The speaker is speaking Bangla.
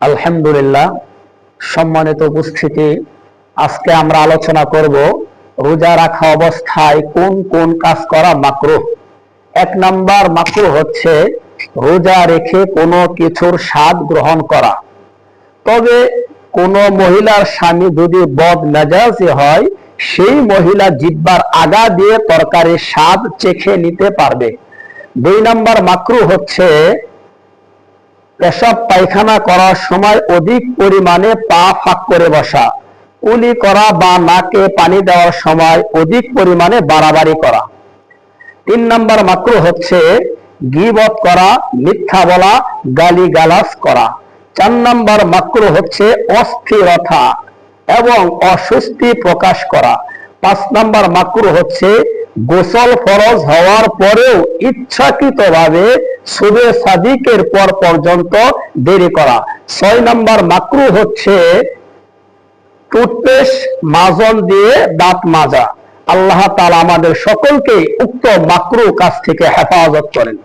আলহামদুলিল্লাহ, সম্মানিত উপস্থিতি, আজকে আমরা আলোচনা করব রোজা রাখা অবস্থায় কোন কোন কাজ করা মাকরুহ। 1 নাম্বার মাকরুহ হচ্ছে রোজা রেখে কোনো কিছুর স্বাদ গ্রহণ করা। তবে কোন মহিলার স্বামী যদি বদমেজাজি হয়, সেই মহিলা জিহ্বার আগা দিয়ে তরকারির স্বাদ চেখে নিতে পারবে। 2 নাম্বার মাকরুহ হচ্ছে পেশাব পায়খানা করার সময় অধিক পরিমাণে পা ফাঁক করে বসা, কুলি করা বা নাকে পানি দেওয়ার সময় অধিক পরিমাণে বাড়াবাড়ি করা। 3 নাম্বার মাকরুহ হচ্ছে গীবত করা, মিথ্যা বলা, গালিগালাজ করা। 4 নাম্বার মাকরুহ হচ্ছে অস্থিরতা এবং অস্বস্তি প্রকাশ করা। 5 নাম্বার মাকরুহ হচ্ছে গোসল ফরজ হওয়ার পরেও ইচ্ছাকৃতভাবে শুবে সাদিকের পর পর্যন্ত দেরি করা। 6 নাম্বার মাকরুহ হচ্ছে টুথপেস্ট মাজন দিয়ে দাঁত মাজা। আল্লাহ তাআলা আমাদের সকলকে উক্ত মাকরুহ কাজ থেকে হেফাজত করেন।